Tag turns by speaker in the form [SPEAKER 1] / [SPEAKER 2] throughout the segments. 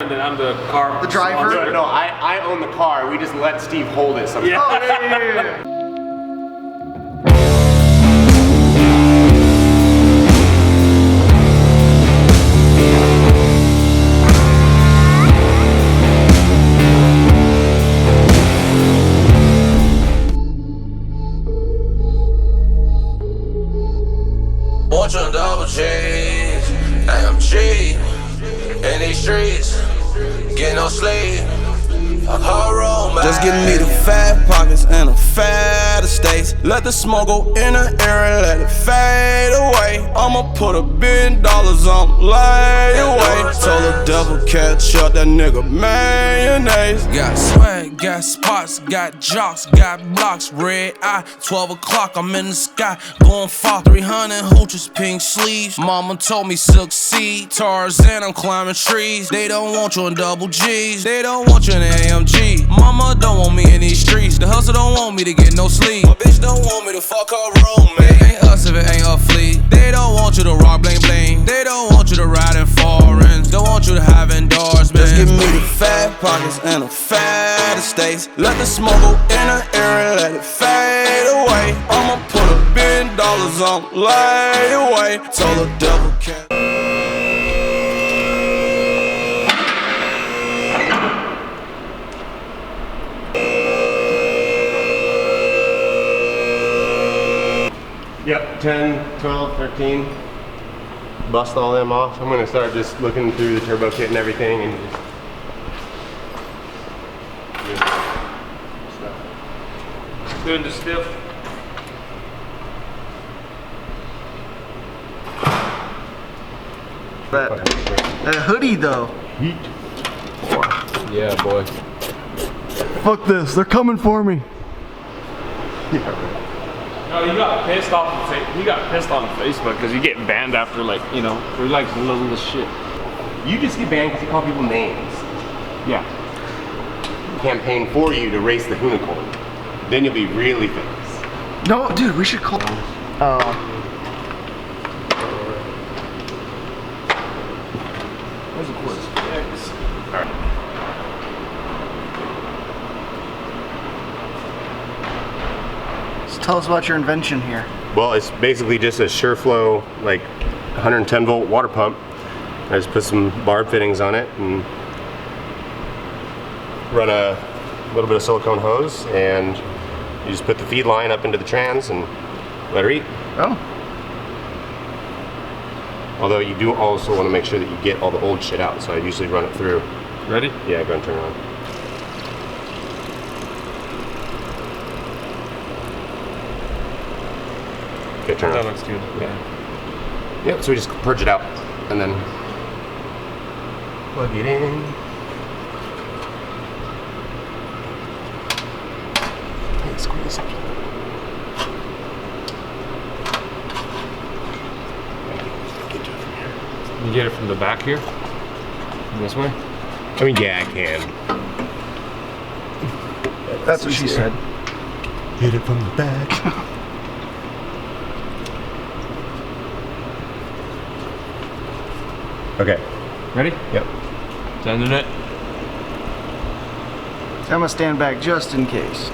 [SPEAKER 1] And then I'm the car.
[SPEAKER 2] The driver?
[SPEAKER 3] No, I own the car. We just let Steve hold it sometimes.
[SPEAKER 1] Yeah.
[SPEAKER 2] Oh, yeah.
[SPEAKER 4] Fortune double G's, AMG, in these streets, get no sleep. Just give me the fat pockets and the fat estates. Let the smoke go in the air and let it fade away. I'ma put $1 billion on layaway. Told the devil catch up that nigga mayonnaise. Got swag, got spots, got jocks, got blocks. Red eye, 12 o'clock, I'm in the sky, going far. 300 hooches, pink sleeves. Mama told me succeed. Tarzan, I'm climbing trees. They don't want you in double G's. They don't want you in the AMG. Mama don't want me in these streets. The hustle don't want me to get no sleep. My bitch don't want me to fuck her roommate. It ain't us if it ain't her fleet. They don't want you to rock bling bling. They don't want you to ride in foreigns. Don't want you to have endorsements. Just give me the fat pockets and the fat estates. Let the smoke go in the air and let it fade away. I'ma put $1 billion on layaway. Told the devil can't.
[SPEAKER 3] Yep, 10, 12, 13. Bust all them off. I'm gonna start just looking through the turbo kit and everything and just
[SPEAKER 1] Doing the stiff.
[SPEAKER 2] That hoodie though.
[SPEAKER 1] Yeah, boy.
[SPEAKER 2] Fuck this, they're coming for me.
[SPEAKER 1] No, you got pissed off. He got pissed on Facebook because you get banned after like for like little shit.
[SPEAKER 3] You just get banned because you call people names.
[SPEAKER 1] Yeah.
[SPEAKER 3] Campaign for you to race the unicorn. Then you'll be really famous.
[SPEAKER 2] No, dude, we should call. Oh.
[SPEAKER 1] Where's the quiz?
[SPEAKER 3] Alright.
[SPEAKER 2] So tell us about your invention here.
[SPEAKER 3] Well, it's basically just a SureFlow, like 110 volt water pump. I just put some barb fittings on it and run a little bit of silicone hose, and you just put the feed line up into the trans and let her eat.
[SPEAKER 2] Oh.
[SPEAKER 3] Although you do also want to make sure that you get all the old shit out, so I usually run it through.
[SPEAKER 1] Ready?
[SPEAKER 3] Yeah, go and turn it on. Okay, turn it
[SPEAKER 1] That
[SPEAKER 3] on.
[SPEAKER 1] looks good.
[SPEAKER 3] Yeah. Yep, so we just purge it out and then plug it in. And squeeze it. Get to it from here.
[SPEAKER 1] You get it from the back here? This way?
[SPEAKER 3] I mean, yeah, I can.
[SPEAKER 2] That's what she said.
[SPEAKER 3] Hit it from the back. Okay.
[SPEAKER 1] Ready?
[SPEAKER 3] Yep.
[SPEAKER 1] Sending it.
[SPEAKER 2] So I'm gonna stand back just in case.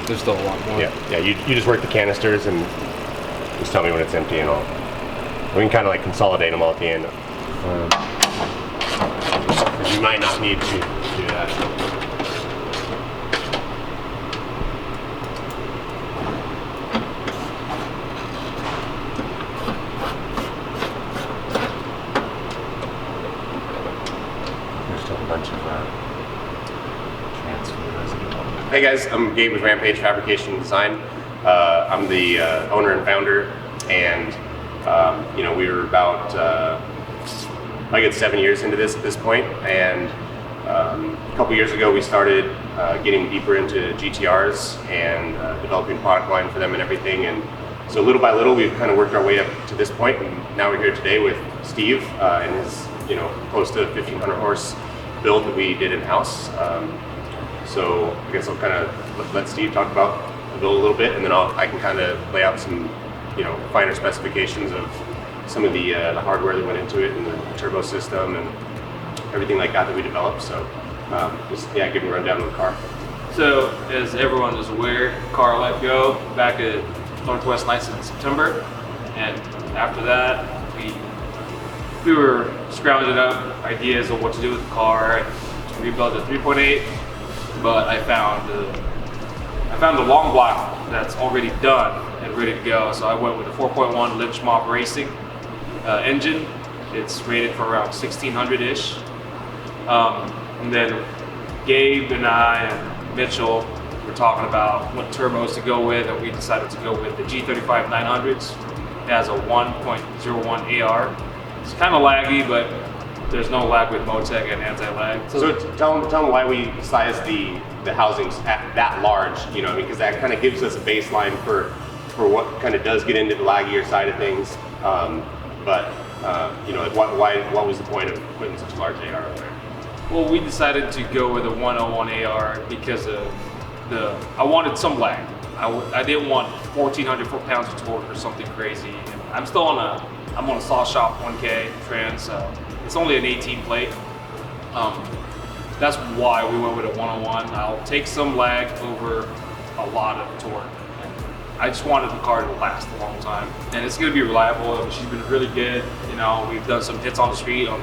[SPEAKER 1] There's still a lot more.
[SPEAKER 3] Yeah. You just work the canisters and just tell me when it's empty and all. We can kind of like consolidate them all at the end. You might not need to do that. There's still a bunch of transfer residue. Hey guys, I'm Gabe with Rampage Fabrication Design. I'm the owner and founder, and we were about I get 7 years into this at this point, and a couple years ago we started getting deeper into GTRs and developing product line for them and everything, and so little by little we've kind of worked our way up to this point, and now we're here today with Steve and his close to 1500 horse build that we did in-house. So I guess I'll kind of let Steve talk about the build a little bit, and then I can kind of lay out some finer specifications of some of the hardware that went into it and the turbo system and everything like that we developed. So just give me a rundown of the car.
[SPEAKER 1] So as everyone is aware, car let go back at Northwest Nights in September, and after that we were scrounging up ideas of what to do with the car and rebuild the 3.8, but I found the long block that's already done and ready to go. So I went with a 4.1 Lynch Mob Racing engine. It's rated for around 1600-ish. And then Gabe and I and Mitchell were talking about what turbos to go with, and we decided to go with the G35 900s. It has a 1.01 AR. It's kind of laggy, but there's no lag with Motec and anti-lag.
[SPEAKER 3] So tell them why we sized the housings at that large, because that kind of gives us a baseline for what kind of does get into the laggier side of things. What was the point of putting such a large AR up there?
[SPEAKER 1] Well, we decided to go with a 101 AR because I wanted some lag. I didn't want 1,400 foot-pounds of torque or something crazy. And I'm on a Saw Shop 1K trans, so it's only an 18 plate. That's why we went with a 101. I'll take some lag over a lot of torque. I just wanted the car to last a long time, and it's going to be reliable. She's been really good. We've done some hits on the street on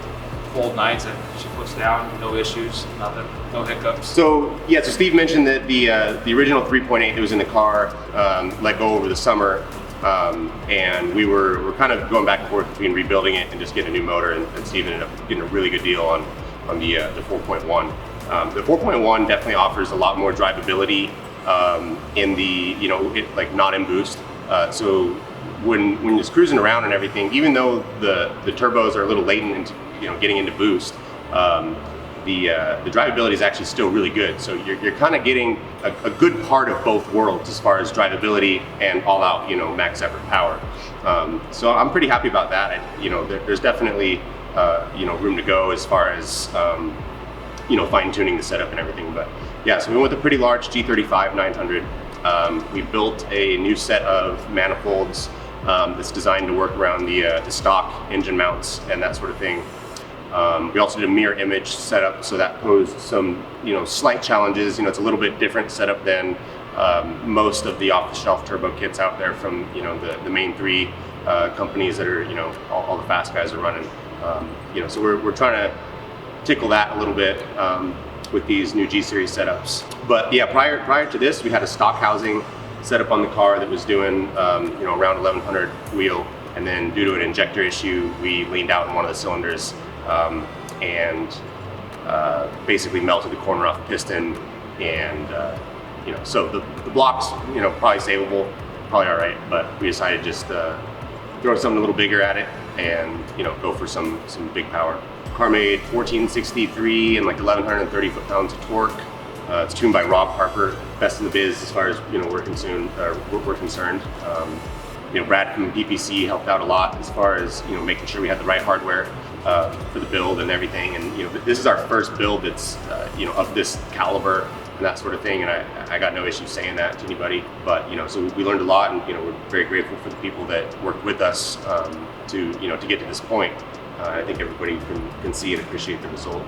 [SPEAKER 1] cold nights, and she puts down, no issues, nothing, no hiccups.
[SPEAKER 3] So Steve mentioned that the original 3.8 that was in the car let go over the summer, and we were kind of going back and forth between rebuilding it and just getting a new motor, and Steve ended up getting a really good deal on the 4.1. The 4.1 definitely offers a lot more drivability in the not in boost. So when it's cruising around and everything, even though the turbos are a little latent into getting into boost, the drivability is actually still really good. So you're kind of getting a good part of both worlds as far as drivability and all out max effort power. So I'm pretty happy about that. There's definitely room to go as far as fine tuning the setup and everything. But yeah, so we went with a pretty large G35 900. We built a new set of manifolds that's designed to work around the stock engine mounts and that sort of thing. We also did a mirror image setup, so that posed some slight challenges. It's a little bit different setup than most of the off-the-shelf turbo kits out there from the main three companies that are all the fast guys are running. So we're trying to tickle that a little bit with these new G series setups. But yeah, prior to this, we had a stock housing set up on the car that was doing around 1100 wheel, and then due to an injector issue, we leaned out in one of the cylinders and basically melted the corner off the piston, and so the blocks probably savable, probably all right, but we decided just throw something a little bigger at it and go for some big power. Car made 1463 and like 1130 foot-pounds of torque. It's tuned by Rob Harper, best in the biz as far as we're concerned. Brad from PPC helped out a lot as far as making sure we had the right hardware for the build and everything. And this is our first build that's of this caliber and that sort of thing. And I got no issue saying that to anybody. But so we learned a lot, and we're very grateful for the people that worked with us to get to this point. I think everybody can see and appreciate the result.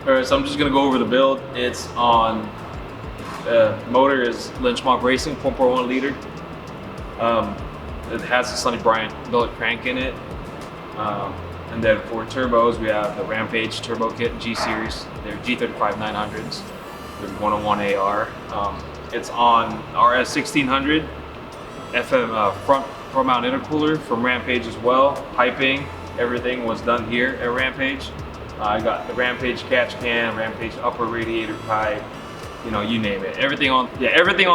[SPEAKER 1] All right, so I'm just gonna go over the build. It's on motor is Lynch Mob Racing 4.1 liter. It has a Sonny Bryant billet crank in it. And then for turbos, we have the Rampage turbo kit G series. They're G35 900s with 101 AR. It's on RS 1600 FM front mount intercooler from Rampage as well. Piping, everything was done here at Rampage. I got the Rampage catch can, Rampage upper radiator pipe, you name it. Everything on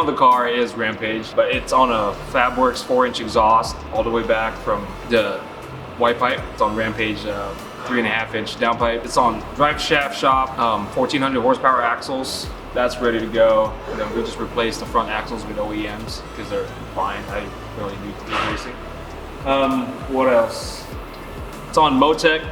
[SPEAKER 1] the car is Rampage, but it's on a Fabworks 4-inch exhaust all the way back from the white pipe. It's on Rampage 3.5-inch downpipe. It's on drive shaft shop, 1400 horsepower axles. That's ready to go. And then we just replaced the front axles with OEMs because they're fine. I really need to be racing. What else? It's on Motec.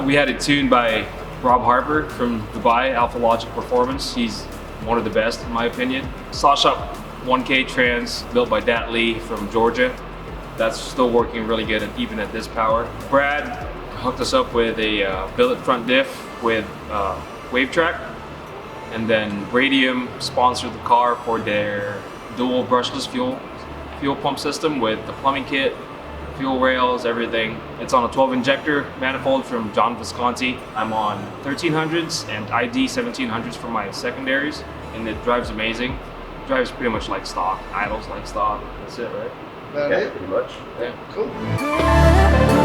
[SPEAKER 1] We had it tuned by Rob Harper from Dubai, Alpha Logic Performance. He's one of the best in my opinion. Saw Shop 1K trans built by Dat Lee from Georgia. That's still working really good even at this power. Brad hooked us up with a billet front diff with wave track. And then Radium sponsored the car for their dual brushless fuel pump system with the plumbing kit, fuel rails, everything. It's on a 12 injector manifold from John Visconti. I'm on 1300s and ID 1700s for my secondaries, and it drives amazing. Drives pretty much like stock, idles like stock. That's it, right?
[SPEAKER 2] That it?
[SPEAKER 3] Pretty much.
[SPEAKER 1] Yeah.
[SPEAKER 2] Cool.